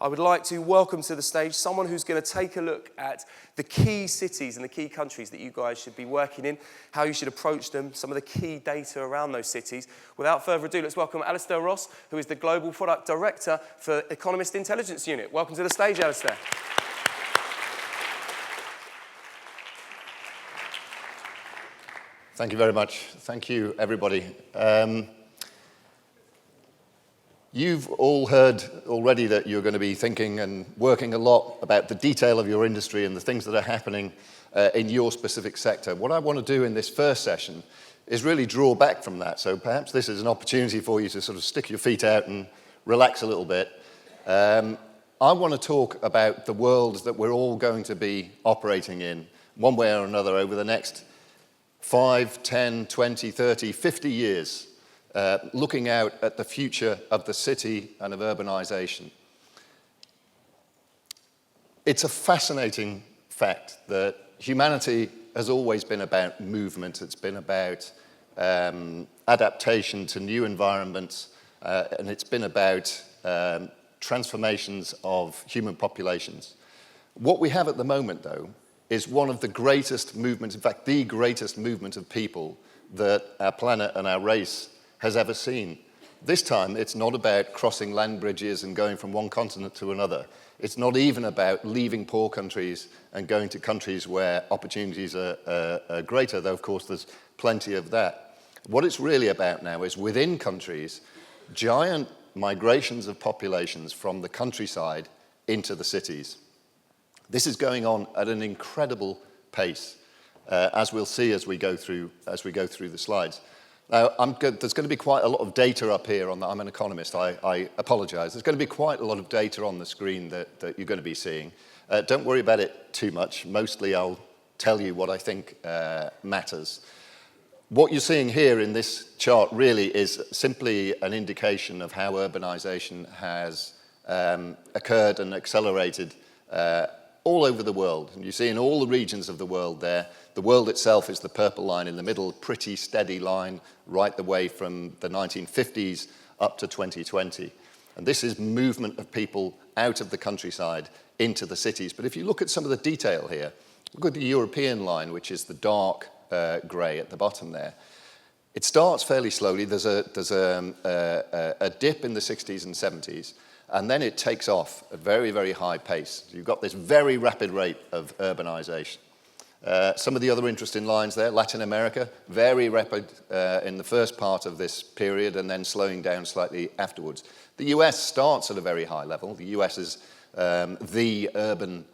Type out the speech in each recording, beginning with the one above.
I would like to welcome to the stage someone who's going to take a look at the key cities and the key countries that you guys should be working in, how you should approach them, some of the key data around those cities. Without further ado, let's welcome Alistair Ross, who is the Global Product Director for Economist Intelligence Unit. Welcome to the stage, Alistair. Thank you very much. Thank you, everybody. You've all heard already that you're going to be thinking and working a lot about the detail of your industry and the things that are happening in your specific sector. What I want to do in this first session is really draw back from that. So perhaps this is an opportunity for you to sort of stick your feet out and relax a little bit. I want to talk about the world that we're all going to be operating in, one way or another, over the next 5, 10, 20, 30, 50 years. Looking out at the future of the city and of urbanization. It's a fascinating fact that humanity has always been about movement. It's been about adaptation to new environments, and it's been about transformations of human populations. What we have at the moment, though, is one of the greatest movements, in fact, the greatest movement of people that our planet and our race has ever seen. This time, it's not about crossing land bridges and going from one continent to another. It's not even about leaving poor countries and going to countries where opportunities are greater, though, of course, there's plenty of that. What it's really about now is, within countries, giant migrations of populations from the countryside into the cities. This is going on at an incredible pace, as we'll see as we go through the slides. Now, there's going to be quite a lot of data up here. I'm an economist, I apologize. There's going to be quite a lot of data on the screen that you're going to be seeing. Don't worry about it too much. Mostly I'll tell you what I think matters. What you're seeing here in this chart really is simply an indication of how urbanization has occurred and accelerated all over the world. And you see in all the regions of the world there, the world itself is the purple line in the middle, pretty steady line right the way from the 1950s up to 2020. And this is movement of people out of the countryside into the cities. But if you look at some of the detail here, look at the European line, which is the dark grey at the bottom there. It starts fairly slowly. There's a dip in the 60s and 70s. And then it takes off at a very, very high pace. You've got this very rapid rate of urbanization. Some of the other interesting lines there, Latin America, very rapid in the first part of this period and then slowing down slightly afterwards. The US starts at a very high level. The US is the urban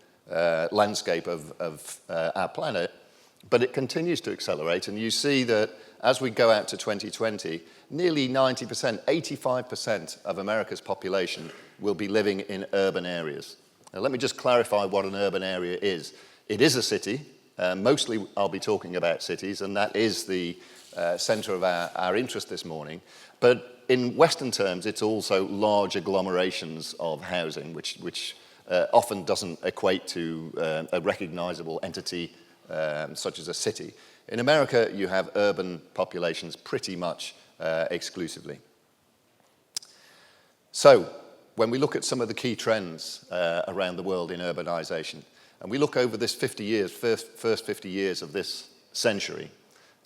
landscape of our planet, but it continues to accelerate. And you see that as we go out to 2020, nearly 90%, 85% of America's population will be living in urban areas. Now, let me just clarify what an urban area is. It is a city. Mostly I'll be talking about cities, and that is the center of our interest this morning. But in Western terms, it's also large agglomerations of housing, which often doesn't equate to a recognizable entity such as a city. In America, you have urban populations pretty much exclusively. So, when we look at some of the key trends around the world in urbanization, and we look over this 50 years, first 50 years of this century,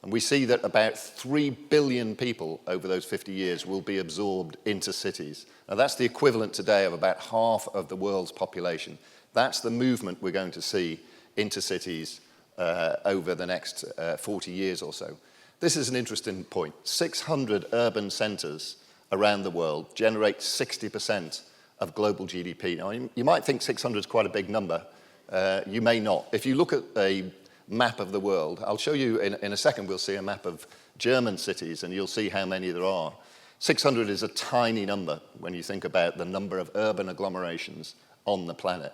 and we see that about 3 billion people over those 50 years will be absorbed into cities. Now, that's the equivalent today of about half of the world's population. That's the movement we're going to see into cities over the next 40 years or so. This is an interesting point. 600 urban centers around the world generate 60% of global GDP. Now, you might think 600 is quite a big number. You may not. If you look at a map of the world, I'll show you in a second, we'll see a map of German cities, and you'll see how many there are. 600 is a tiny number when you think about the number of urban agglomerations on the planet.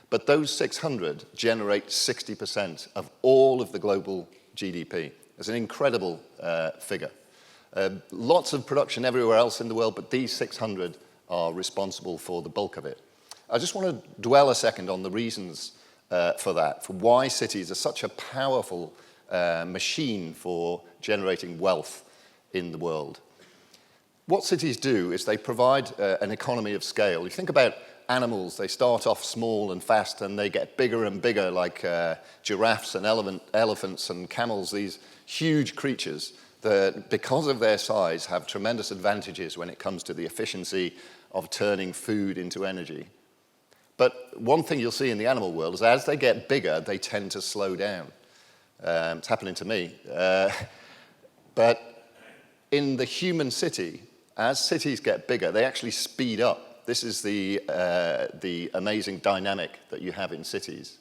But those 600 generate 60% of all of the global GDP. It's an incredible figure. Lots of production everywhere else in the world, but these 600 are responsible for the bulk of it. I just want to dwell a second on the reasons for that, for why cities are such a powerful machine for generating wealth in the world. What cities do is they provide an economy of scale. You think about animals. They start off small and fast, and they get bigger and bigger, like giraffes and elephants and camels, these huge creatures that, because of their size, have tremendous advantages when it comes to the efficiency of turning food into energy. But one thing you'll see in the animal world is as they get bigger, they tend to slow down. It's happening to me. But in the human city, as cities get bigger, they actually speed up. This is the amazing dynamic that you have in cities.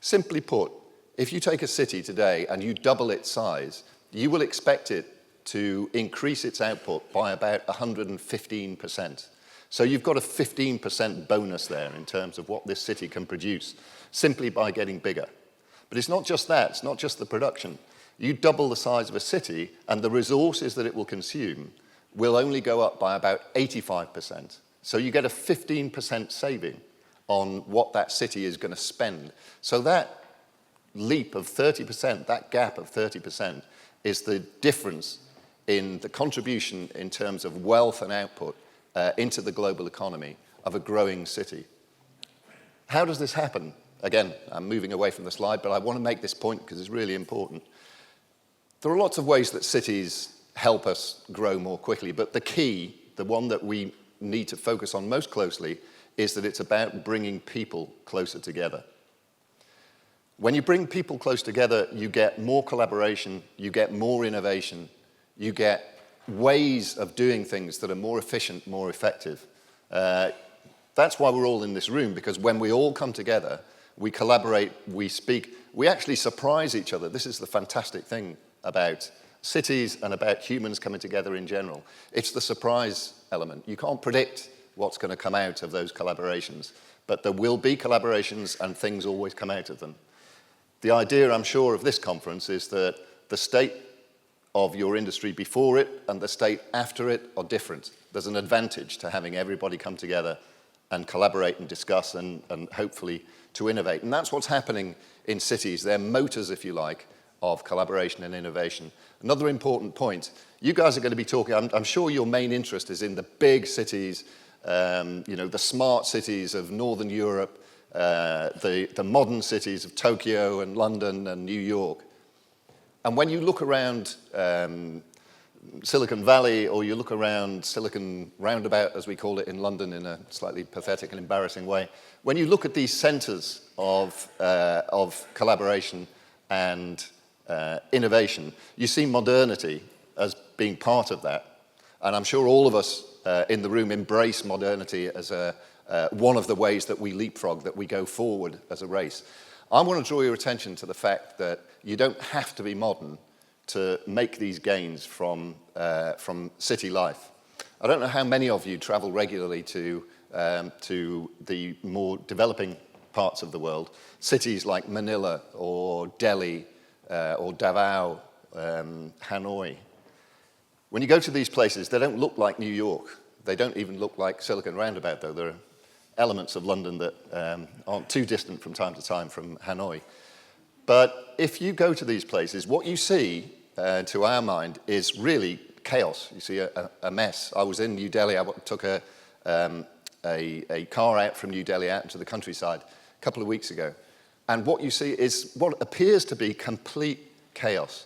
Simply put, if you take a city today and you double its size, you will expect it to increase its output by about 115%. So you've got a 15% bonus there in terms of what this city can produce simply by getting bigger. But it's not just that, it's not just the production. You double the size of a city and the resources that it will consume will only go up by about 85%. So you get a 15% saving on what that city is going to spend. So that leap of 30%, that gap of 30%, is the difference in the contribution in terms of wealth and output into the global economy of a growing city. How does this happen? Again, I'm moving away from the slide, but I want to make this point because it's really important. There are lots of ways that cities help us grow more quickly, but the key, the one that we need to focus on most closely, is that it's about bringing people closer together. When you bring people close together, you get more collaboration, you get more innovation, you get ways of doing things that are more efficient, more effective. That's why we're all in this room, because when we all come together, we collaborate, we speak, we actually surprise each other. This is the fantastic thing about cities and about humans coming together in general. It's the surprise element. You can't predict what's going to come out of those collaborations, but there will be collaborations and things always come out of them. The idea, I'm sure, of this conference is that the state of your industry before it and the state after it are different. There's an advantage to having everybody come together and collaborate and discuss and hopefully to innovate. And that's what's happening in cities. They're motors, if you like, of collaboration and innovation. Another important point, you guys are going to be talking, I'm sure your main interest is in the big cities, the smart cities of Northern Europe, the modern cities of Tokyo and London and New York. And when you look around Silicon Valley, or you look around Silicon Roundabout, as we call it in London in a slightly pathetic and embarrassing way, when you look at these centers of collaboration and innovation, you see modernity as being part of that. And I'm sure all of us in the room embrace modernity as one of the ways that we leapfrog, that we go forward as a race. I want to draw your attention to the fact that you don't have to be modern to make these gains from city life. I don't know how many of you travel regularly to the more developing parts of the world, cities like Manila or Delhi or Davao, Hanoi. When you go to these places, they don't look like New York. They don't even look like Silicon Roundabout, though. There are elements of London that aren't too distant from time to time from Hanoi. But if you go to these places, what you see, to our mind, is really chaos. You see a mess. I was in New Delhi. I took a car out from New Delhi out into the countryside a couple of weeks ago. And what you see is what appears to be complete chaos.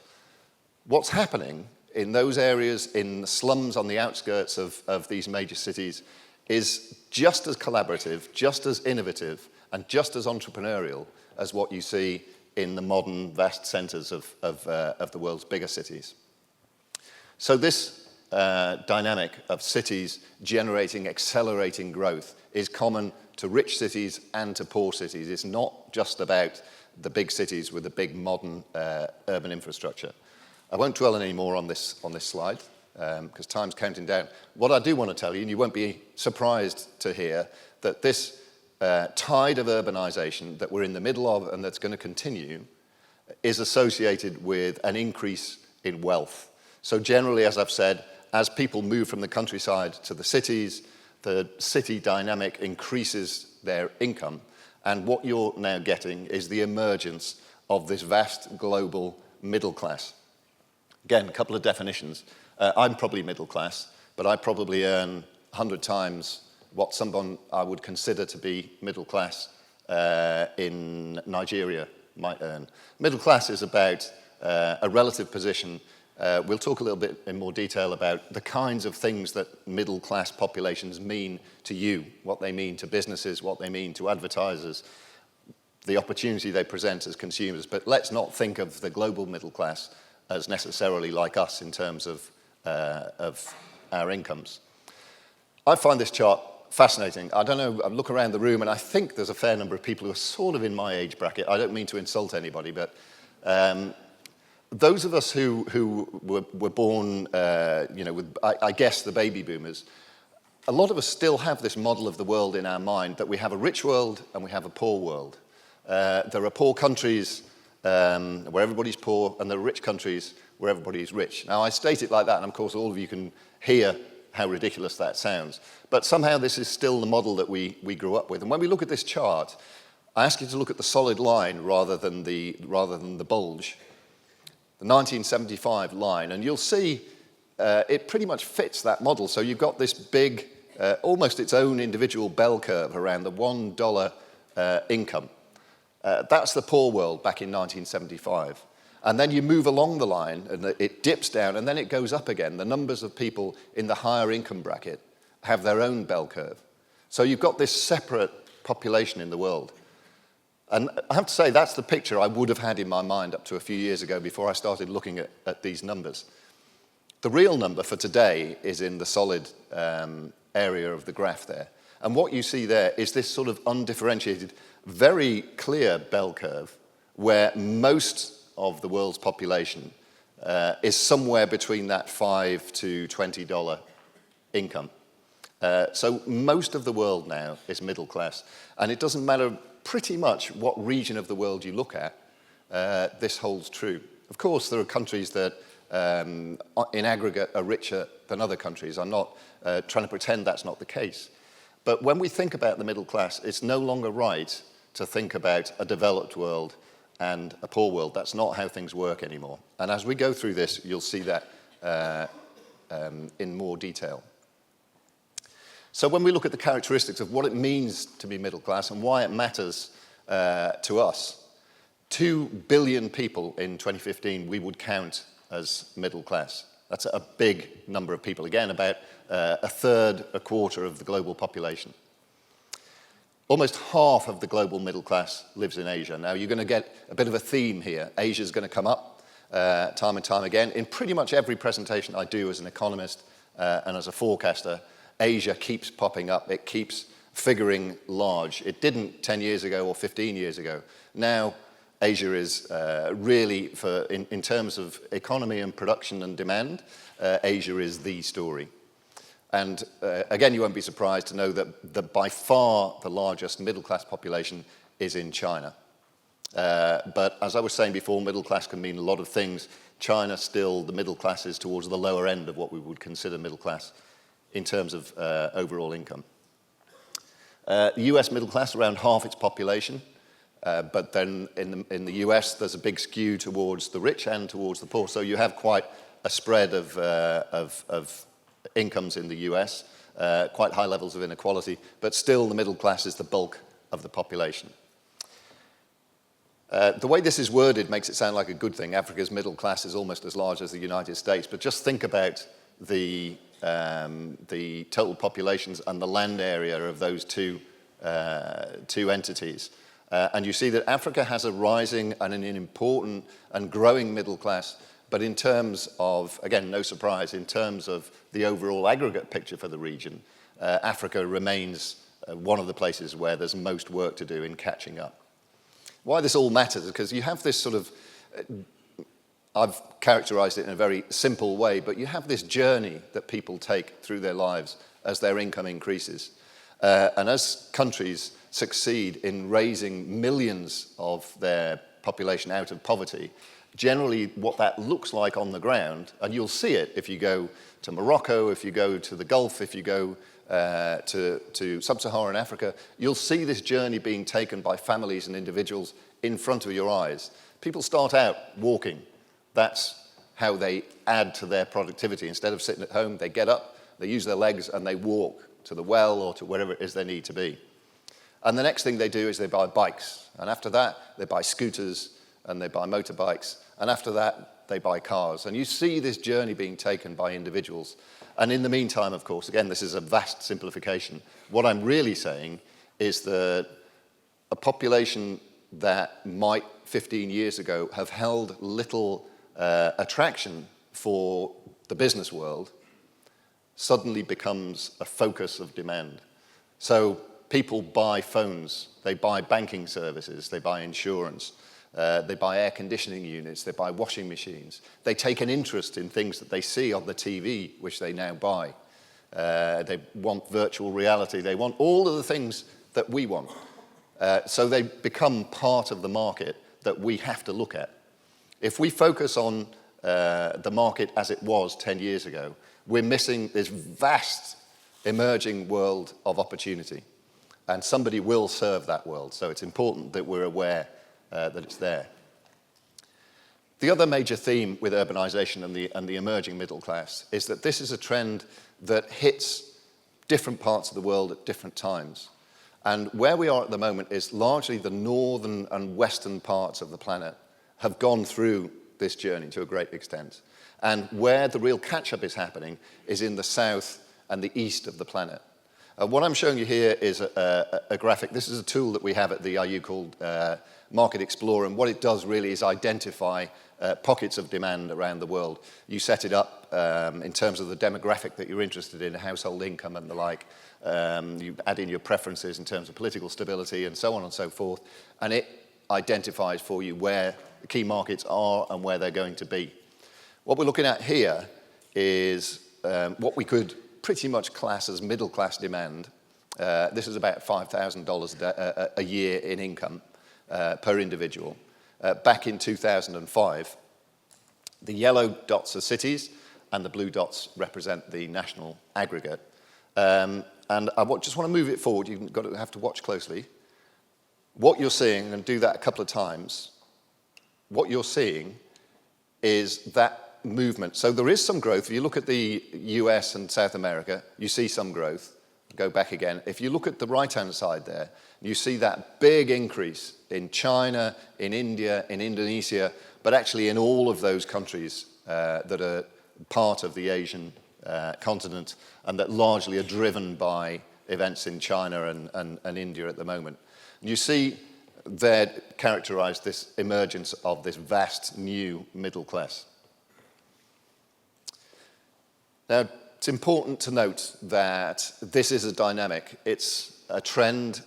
What's happening in those areas, in the slums on the outskirts of these major cities, is just as collaborative, just as innovative, and just as entrepreneurial as what you see in the modern, vast centers of the world's bigger cities. So this dynamic of cities generating, accelerating growth is common to rich cities and to poor cities. It's not just about the big cities with the big modern urban infrastructure. I won't dwell any more on this slide because time's counting down. What I do want to tell you, and you won't be surprised to hear, that this tide of urbanization that we're in the middle of and that's going to continue is associated with an increase in wealth. So generally, as I've said, as people move from the countryside to the cities, the city dynamic increases their income. And what you're now getting is the emergence of this vast global middle class. Again, a couple of definitions. I'm probably middle class, but I probably earn 100 times what someone I would consider to be middle class in Nigeria might earn. Middle class is about a relative position. We'll talk a little bit in more detail about the kinds of things that middle class populations mean to you, what they mean to businesses, what they mean to advertisers, the opportunity they present as consumers. But let's not think of the global middle class as necessarily like us in terms of our incomes. I find this chart fascinating. I don't know, I look around the room and I think there's a fair number of people who are sort of in my age bracket. I don't mean to insult anybody, but those of us who were born, with, I guess, the baby boomers, a lot of us still have this model of the world in our mind, that we have a rich world and we have a poor world. There are poor countries where everybody's poor, and there are rich countries where everybody's rich. Now, I state it like that, and of course all of you can hear how ridiculous that sounds. But somehow this is still the model that we grew up with. And when we look at this chart, I ask you to look at the solid line rather than the bulge, the 1975 line, and you'll see it pretty much fits that model. So you've got this big, almost its own individual bell curve around the $1 income. That's the poor world back in 1975. And then you move along the line and it dips down and then it goes up again. The numbers of people in the higher income bracket have their own bell curve. So you've got this separate population in the world. And I have to say, that's the picture I would have had in my mind up to a few years ago before I started looking at these numbers. The real number for today is in the solid area of the graph there. And what you see there is this sort of undifferentiated, very clear bell curve where most of the world's population is somewhere between that $5 to $20 income. So most of the world now is middle class. And it doesn't matter pretty much what region of the world you look at, this holds true. Of course, there are countries that in aggregate are richer than other countries. I'm not trying to pretend that's not the case. But when we think about the middle class, it's no longer right to think about a developed world and a poor world. That's not how things work anymore. And as we go through this, you'll see that in more detail. So when we look at the characteristics of what it means to be middle class and why it matters to us, 2 billion people in 2015 we would count as middle class. That's a big number of people. Again, about a third, a quarter of the global population. Almost half of the global middle class lives in Asia. Now, you're going to get a bit of a theme here. Asia's going to come up time and time again. In pretty much every presentation I do as an economist and as a forecaster, Asia keeps popping up. It keeps figuring large. It didn't 10 years ago or 15 years ago. Now, Asia is really, in terms of economy and production and demand, Asia is the story. And again, you won't be surprised to know that by far the largest middle-class population is in China. But as I was saying before, middle class can mean a lot of things. China still, the middle class is towards the lower end of what we would consider middle class in terms of overall income. The US middle class, around half its population. But then in the US, there's a big skew towards the rich and towards the poor. So you have quite a spread of incomes in the US, quite high levels of inequality, but still the middle class is the bulk of the population. The way this is worded makes it sound like a good thing. Africa's middle class is almost as large as the United States, but just think about the total populations and the land area of those two entities. And you see that Africa has a rising and an important and growing middle class, but in terms of, again, no surprise, in terms of the overall aggregate picture for the region, Africa remains one of the places where there's most work to do in catching up. Why this all matters is because you have this sort of, I've characterized it in a very simple way, but you have this journey that people take through their lives as their income increases. And as countries succeed in raising millions of their population out of poverty, generally what that looks like on the ground, and you'll see it if you go to Morocco, if you go to the Gulf, if you go to sub-Saharan Africa, you'll see this journey being taken by families and individuals in front of your eyes. People start out walking. That's how they add to their productivity. Instead of sitting at home, they get up, they use their legs, and they walk to the well or to wherever it is they need to be. And the next thing they do is they buy bikes. And after that, they buy scooters and they buy motorbikes. And after that, they buy cars. And you see this journey being taken by individuals. And in the meantime, of course, again, this is a vast simplification. What I'm really saying is that a population that might 15 years ago have held little attraction for the business world suddenly becomes a focus of demand. So people buy phones, they buy banking services, they buy insurance, they buy air conditioning units, they buy washing machines. They take an interest in things that they see on the TV, which they now buy. They want virtual reality. They want all of the things that we want. So they become part of the market that we have to look at. If we focus on the market as it was 10 years ago, we're missing this vast emerging world of opportunity. And somebody will serve that world. So it's important that we're aware that it's there. The other major theme with urbanization and the emerging middle class is that this is a trend that hits different parts of the world at different times. And where we are at the moment is largely the northern and western parts of the planet have gone through this journey to a great extent. And where the real catch-up is happening is in the south and the east of the planet. What I'm showing you here is a graphic. This is a tool that we have at the IU called Market Explorer, and what it does really is identify pockets of demand around the world. You set it up in terms of the demographic that you're interested in, household income and the like. You add in your preferences in terms of political stability and so on and so forth, and it identifies for you where the key markets are and where they're going to be. What we're looking at here is what we could pretty much class as middle class demand. This is about $5,000 a year in income per individual. Back in 2005, the yellow dots are cities and the blue dots represent the national aggregate. And I just want to move it forward. You've got to have to watch closely. What you're seeing, and do that a couple of times, what you're seeing is that movement. So there is some growth. If you look at the US and South America, you see some growth. Go back again. If you look at the right-hand side there, you see that big increase in China, in India, in Indonesia, but actually in all of those countries that are part of the Asian continent and that largely are driven by events in China and India at the moment. And you see there characterized this emergence of this vast new middle class. Now, it's important to note that this is a dynamic. It's a trend.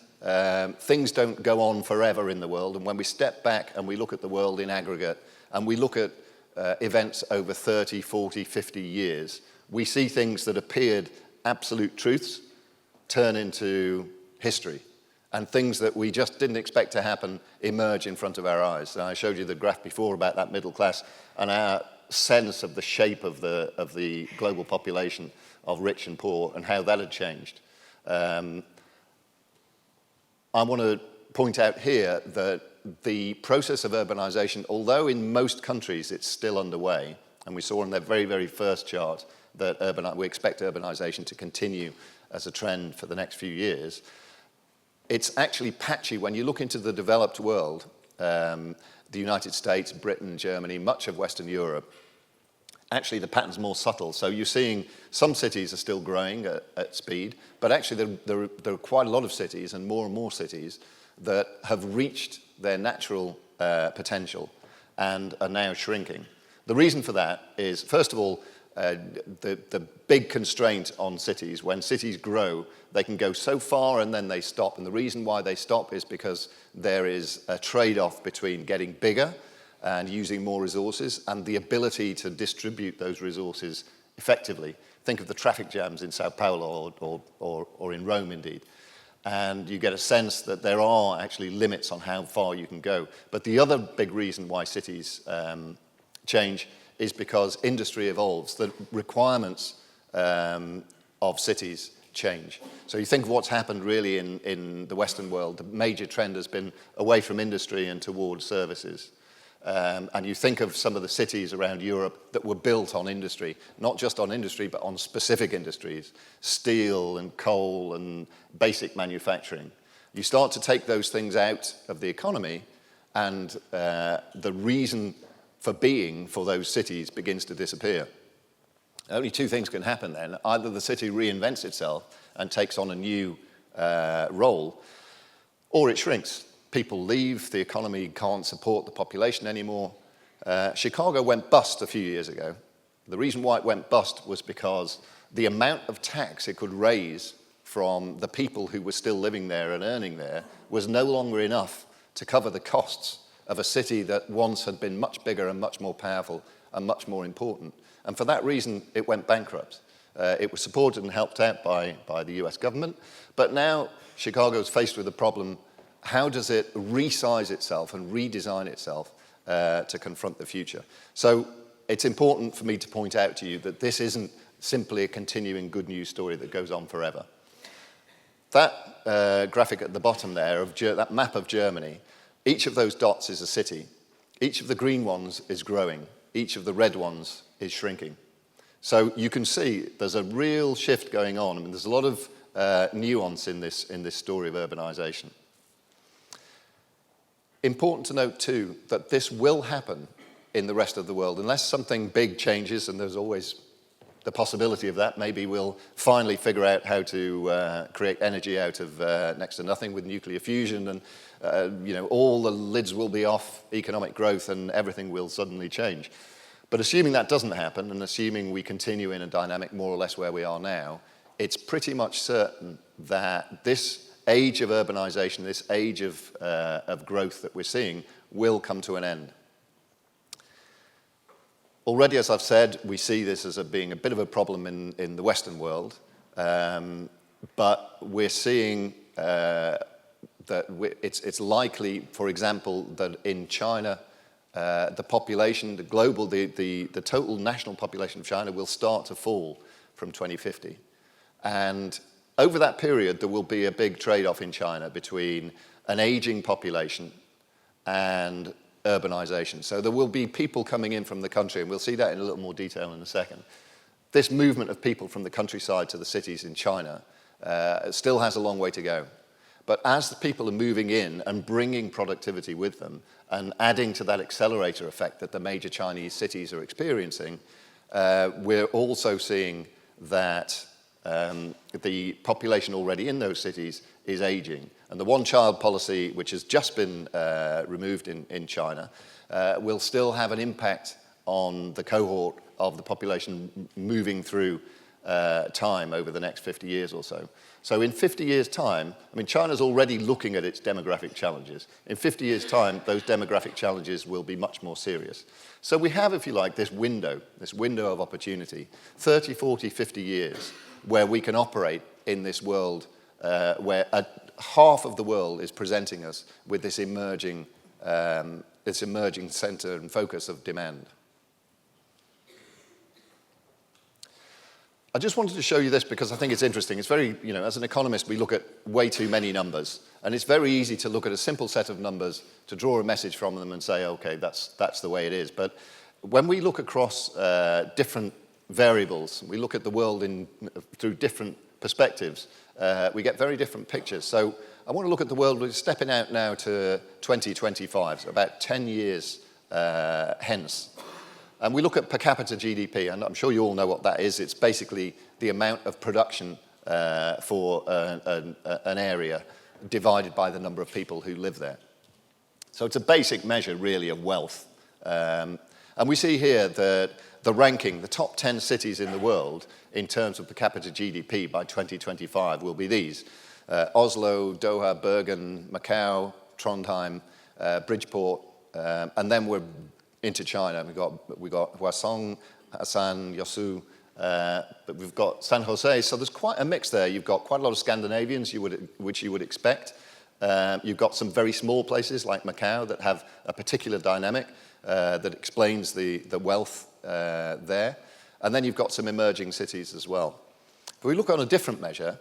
Things don't go on forever in the world. And when we step back and we look at the world in aggregate and we look at events over 30, 40, 50 years, we see things that appeared absolute truths turn into history. And things that we just didn't expect to happen emerge in front of our eyes. And I showed you the graph before about that middle class and our sense of the shape of the global population of rich and poor and how that had changed. I want to point out here that the process of urbanization, although in most countries it's still underway, and we saw in their very, very first chart that we expect urbanization to continue as a trend for the next few years, it's actually patchy. When you look into the developed world, the United States, Britain, Germany, much of Western Europe, actually the pattern's more subtle. So you're seeing some cities are still growing at speed, but actually there are quite a lot of cities and more cities that have reached their natural potential and are now shrinking. The reason for that is, first of all, the big constraint on cities. When cities grow, they can go so far and then they stop. And the reason why they stop is because there is a trade-off between getting bigger and using more resources and the ability to distribute those resources effectively. Think of the traffic jams in Sao Paulo or in Rome, indeed. And you get a sense that there are actually limits on how far you can go. But the other big reason why cities change is because industry evolves. The requirements of cities change. So you think of what's happened really in the Western world, the major trend has been away from industry and towards services. and you think of some of the cities around Europe that were built on industry, not just on industry, but on specific industries, steel and coal and basic manufacturing. You start to take those things out of the economy, and the reason for being for those cities begins to disappear. Only two things can happen then. Either the city reinvents itself and takes on a new role, or it shrinks. People leave, the economy can't support the population anymore. Chicago went bust a few years ago. The reason why it went bust was because the amount of tax it could raise from the people who were still living there and earning there was no longer enough to cover the costs of a city that once had been much bigger and much more powerful and much more important. And for that reason, it went bankrupt. It was supported and helped out by the US government. But now Chicago's faced with the problem: how does it resize itself and redesign itself to confront the future? So it's important for me to point out to you that this isn't simply a continuing good news story that goes on forever. That graphic at the bottom there, of that map of Germany, each of those dots is a city. Each of the green ones is growing. Each of the red ones is shrinking. So you can see there's a real shift going on. I mean, there's a lot of nuance in this story of urbanization. Important to note, too, that this will happen in the rest of the world. Unless something big changes, and there's always the possibility of that, maybe we'll finally figure out how to create energy out of next to nothing with nuclear fusion, and all the lids will be off economic growth and everything will suddenly change. But assuming that doesn't happen, and assuming we continue in a dynamic more or less where we are now, it's pretty much certain that this age of urbanization, this age of growth that we're seeing, will come to an end. Already, as I've said, we see this as being a bit of a problem in the Western world, but we're seeing that it's likely, for example, that in China, the population, the total national population of China will start to fall from 2050. And over that period, there will be a big trade-off in China between an aging population and urbanization. So there will be people coming in from the country, and we'll see that in a little more detail in a second. This movement of people from the countryside to the cities in China still has a long way to go. But as the people are moving in and bringing productivity with them and adding to that accelerator effect that the major Chinese cities are experiencing, we're also seeing that the population already in those cities is aging. And the one-child policy, which has just been removed in China, will still have an impact on the cohort of the population moving through time over the next 50 years or so. So in 50 years' time, I mean, China's already looking at its demographic challenges. In 50 years' time, those demographic challenges will be much more serious. So we have, if you like, this window of opportunity, 30, 40, 50 years, where we can operate in this world where half of the world is presenting us with this emerging center and focus of demand. I just wanted to show you this because I think it's interesting. It's very, as an economist, we look at way too many numbers. And it's very easy to look at a simple set of numbers, to draw a message from them and say, okay, that's the way it is. But when we look across different variables, we look at the world through different perspectives, we get very different pictures. So I want to look at the world, we're stepping out now to 2025, so about 10 years hence. And we look at per capita GDP, and I'm sure you all know what that is. It's basically the amount of production for an area divided by the number of people who live there. So it's a basic measure, really, of wealth. And we see here that the ranking, the top 10 cities in the world in terms of per capita GDP by 2025 will be these: Oslo, Doha, Bergen, Macau, Trondheim, Bridgeport, and then we're into China. We got Hwaseong, Asan, Yosu, but we've got San Jose. So there's quite a mix there. You've got quite a lot of Scandinavians, which you would expect. You've got some very small places like Macau that have a particular dynamic that explains the wealth there. And then you've got some emerging cities as well. If we look on a different measure,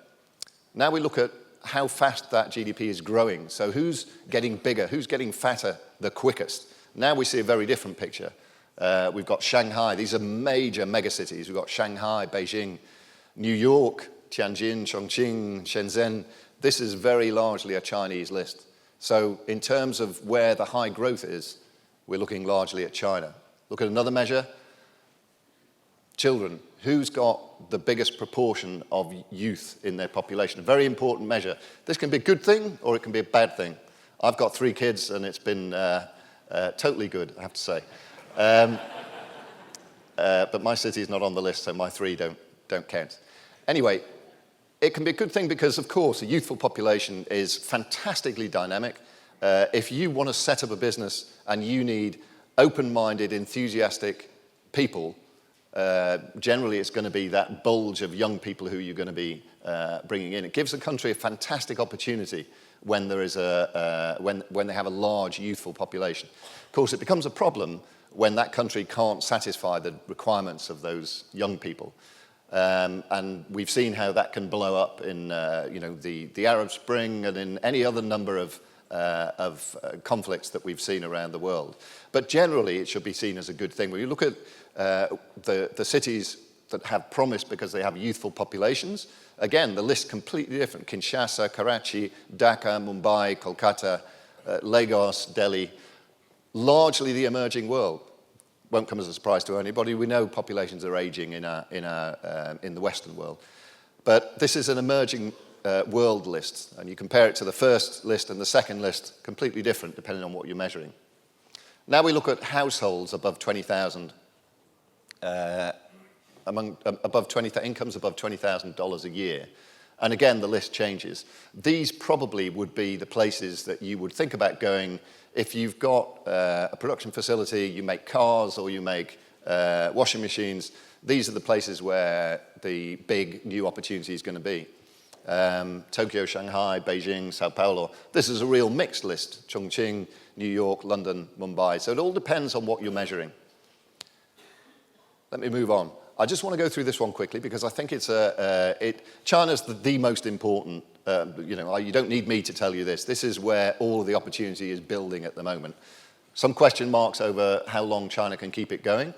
now we look at how fast that GDP is growing. So who's getting bigger? Who's getting fatter the quickest? Now we see a very different picture. We've got Shanghai. These are major megacities. We've got Shanghai, Beijing, New York, Tianjin, Chongqing, Shenzhen. This is very largely a Chinese list. So in terms of where the high growth is, we're looking largely at China. Look at another measure. Children. Who's got the biggest proportion of youth in their population? A very important measure. This can be a good thing or it can be a bad thing. I've got 3 kids and it's been totally good, I have to say. But my city is not on the list, so my 3 don't count. Anyway, it can be a good thing because, of course, a youthful population is fantastically dynamic. If you want to set up a business and you need open-minded, enthusiastic people, generally it's going to be that bulge of young people who you're going to be bringing in. It gives the country a fantastic opportunity when there is when they have a large youthful population. Of course, it becomes a problem when that country can't satisfy the requirements of those young people. And we've seen how that can blow up in the Arab Spring and in any other number of conflicts that we've seen around the world. But generally, it should be seen as a good thing. When you look at the cities that have promise because they have youthful populations, again, the list completely different. Kinshasa, Karachi, Dhaka, Mumbai, Kolkata, Lagos, Delhi, largely the emerging world. Won't come as a surprise to anybody. We know populations are aging in the Western world. But this is an emerging world list, and you compare it to the first list and the second list, completely different depending on what you're measuring. Now we look at households above 20,000, incomes above $20,000 a year. And again, the list changes. These probably would be the places that you would think about going if you've got a production facility, you make cars or you make washing machines. These are the places where the big new opportunity is going to be. Tokyo, Shanghai, Beijing, Sao Paulo. This is a real mixed list. Chongqing, New York, London, Mumbai. So it all depends on what you're measuring. Let me move on. I just want to go through this one quickly because I think China's the most important. You don't need me to tell you this. This is where all of the opportunity is building at the moment. Some question marks over how long China can keep it going.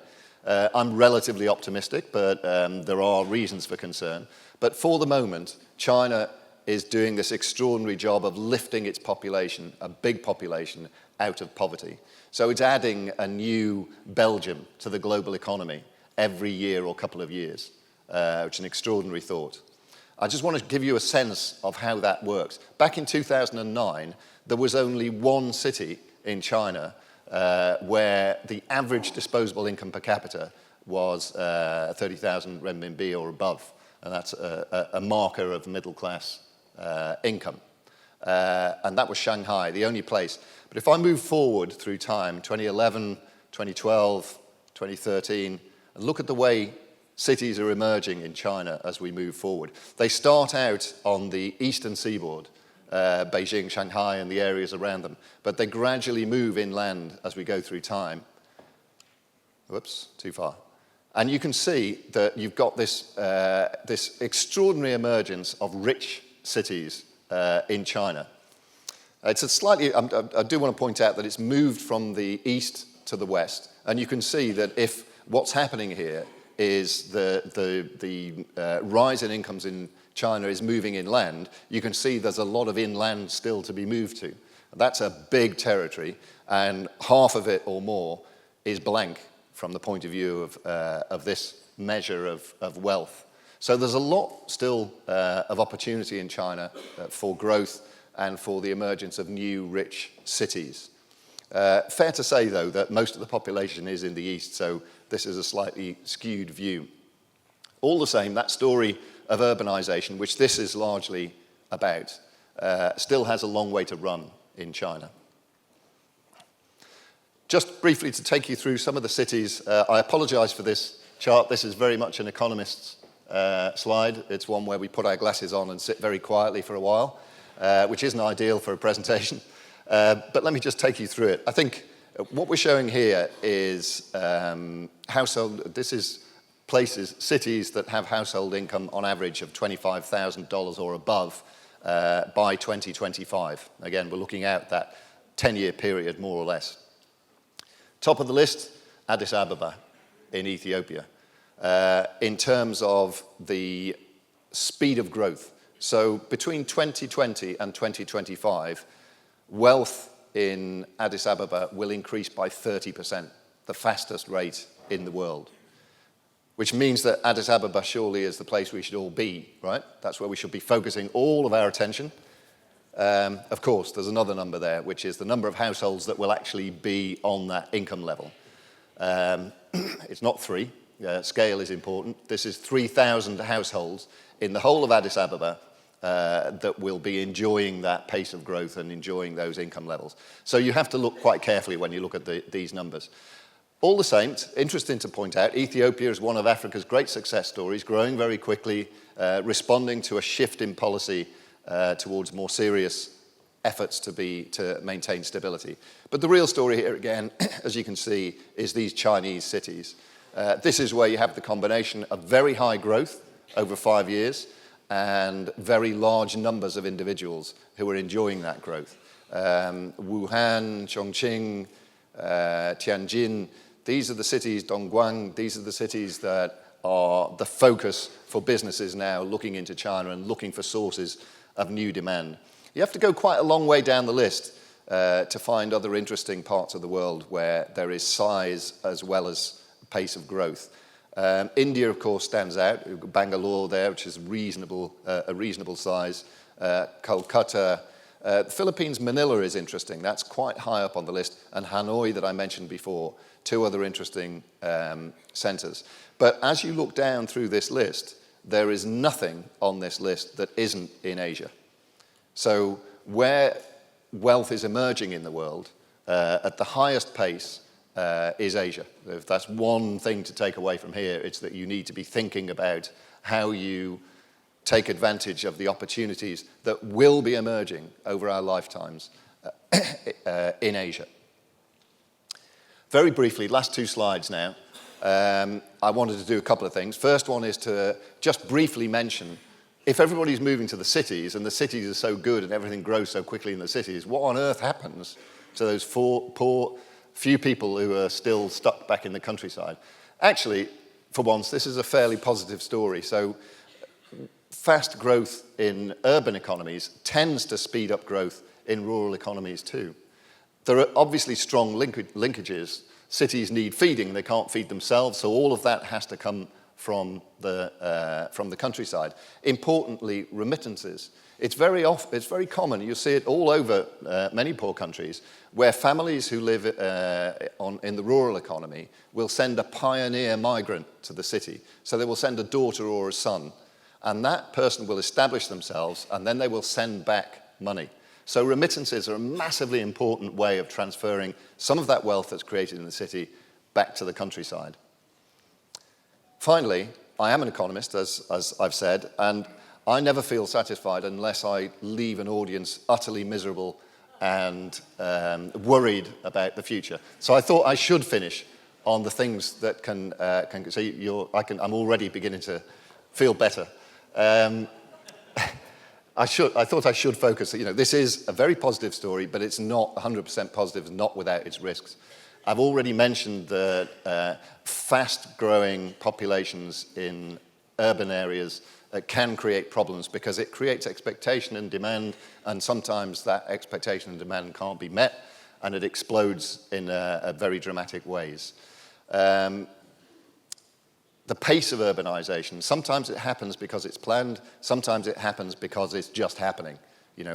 I'm relatively optimistic, but there are reasons for concern. But for the moment, China is doing this extraordinary job of lifting its population, a big population, out of poverty. So it's adding a new Belgium to the global economy every year or couple of years, which is an extraordinary thought. I just want to give you a sense of how that works. Back in 2009, there was only one city in China where the average disposable income per capita was 30,000 renminbi or above, and that's a marker of middle-class income. And that was Shanghai, the only place. But if I move forward through time, 2011, 2012, 2013, and look at the way cities are emerging in China as we move forward. They start out on the eastern seaboard, Beijing, Shanghai, and the areas around them, but they gradually move inland as we go through time. Whoops, too far. And you can see that you've got this extraordinary emergence of rich cities in China. It's a slightly, I do want to point out that it's moved from the east to the west, and you can see that if what's happening here is the rise in incomes in China is moving inland, you can see there's a lot of inland still to be moved to. That's a big territory, and half of it or more is blank from the point of view of this measure of wealth. So there's a lot still of opportunity in China for growth and for the emergence of new rich cities. Fair to say, though, that most of the population is in the east, so this is a slightly skewed view. All the same, that story of urbanization, which this is largely about, still has a long way to run in China. Just briefly to take you through some of the cities, I apologize for this chart. This is very much an economist's slide. It's one where we put our glasses on and sit very quietly for a while, which isn't ideal for a presentation. But let me just take you through it. I think what we're showing here is this is places, cities that have household income on average of $25,000 or above by 2025. Again, we're looking at that 10-year period, more or less. Top of the list, Addis Ababa in Ethiopia, in terms of the speed of growth. So between 2020 and 2025, wealth in Addis Ababa will increase by 30%, the fastest rate in the world, which means that Addis Ababa surely is the place we should all be, right? That's where we should be focusing all of our attention. Of course, there's another number there, which is the number of households that will actually be on that income level. It's not 3. Scale is important. This is 3,000 households in the whole of Addis Ababa that will be enjoying that pace of growth and enjoying those income levels. So you have to look quite carefully when you look at these numbers. All the same, it's interesting to point out, Ethiopia is one of Africa's great success stories, growing very quickly, responding to a shift in policy towards more serious efforts to maintain stability. But the real story here, again, as you can see, is these Chinese cities. This is where you have the combination of very high growth over 5 years and very large numbers of individuals who are enjoying that growth. Wuhan, Chongqing, Tianjin, these are the cities, Dongguan, these are the cities that are the focus for businesses now looking into China and looking for sources of new demand. You have to go quite a long way down the list to find other interesting parts of the world where there is size as well as pace of growth. India, of course, stands out. We've got Bangalore there, which is a reasonable size. Kolkata. The Philippines, Manila is interesting. That's quite high up on the list. And Hanoi, that I mentioned before, 2 other interesting centers. But as you look down through this list, there is nothing on this list that isn't in Asia. So where wealth is emerging in the world at the highest pace is Asia. If that's one thing to take away from here, it's that you need to be thinking about how you take advantage of the opportunities that will be emerging over our lifetimes in Asia. Very briefly, last 2 slides now. I wanted to do a couple of things. First one is to just briefly mention, if everybody's moving to the cities and the cities are so good and everything grows so quickly in the cities, what on earth happens to those poor few people who are still stuck back in the countryside? Actually, for once, this is a fairly positive story. So fast growth in urban economies tends to speed up growth in rural economies too. There are obviously strong linkages. Cities need feeding, they can't feed themselves, so all of that has to come from the countryside. Importantly, remittances. It's very common, you see it all over many poor countries, where families who live in the rural economy will send a pioneer migrant to the city. So they will send a daughter or a son, and that person will establish themselves, and then they will send back money. So remittances are a massively important way of transferring some of that wealth that's created in the city back to the countryside. Finally, I am an economist, as I've said, and I never feel satisfied unless I leave an audience utterly miserable and worried about the future. So I thought I should finish on the things that can so I'm already beginning to feel better. I thought I should focus. This is a very positive story, but it's not 100% positive, not without its risks. I've already mentioned the fast-growing populations in urban areas can create problems because it creates expectation and demand, and sometimes that expectation and demand can't be met, and it explodes in very dramatic ways. The pace of urbanization, sometimes it happens because it's planned, sometimes it happens because it's just happening.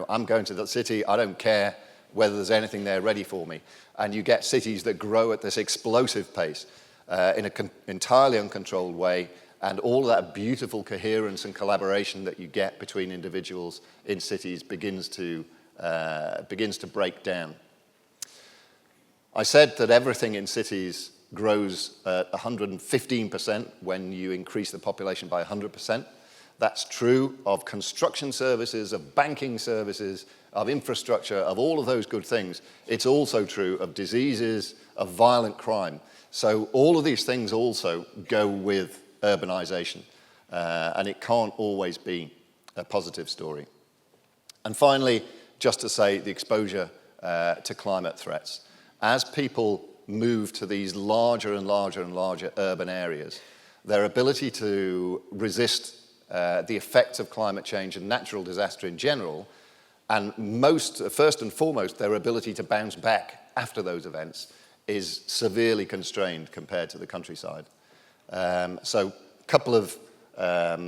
I'm going to the city, I don't care whether there's anything there ready for me. And you get cities that grow at this explosive pace in an entirely uncontrolled way, and all of that beautiful coherence and collaboration that you get between individuals in cities begins to break down. I said that everything in cities grows at 115% when you increase the population by 100%. That's true of construction services, of banking services, of infrastructure, of all of those good things. It's also true of diseases, of violent crime. So all of these things also go with urbanization, and it can't always be a positive story. And finally, just to say the exposure to climate threats. As people move to these larger and larger and larger urban areas, their ability to resist the effects of climate change and natural disaster in general, and first and foremost, their ability to bounce back after those events is severely constrained compared to the countryside. So a couple of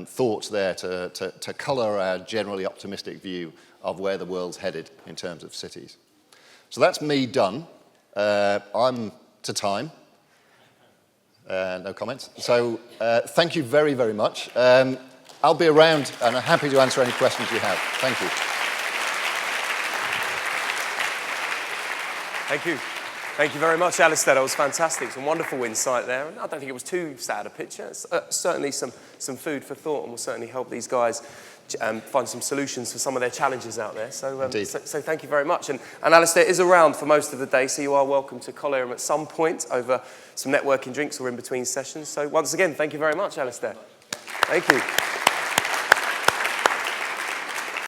thoughts there to colour our generally optimistic view of where the world's headed in terms of cities. So that's me done. I'm to time. No comments. So thank you very, very much. I'll be around and I'm happy to answer any questions you have. Thank you. Thank you. Thank you very much, Alistair. That was fantastic. Some wonderful insight there. And I don't think it was too sad a picture. It's, certainly some food for thought, and will certainly help these guys find some solutions for some of their challenges out there. So thank you very much. And Alistair is around for most of the day, so you are welcome to collar him at some point over some networking drinks or in between sessions. So once again, thank you very much, Alistair. Thank you.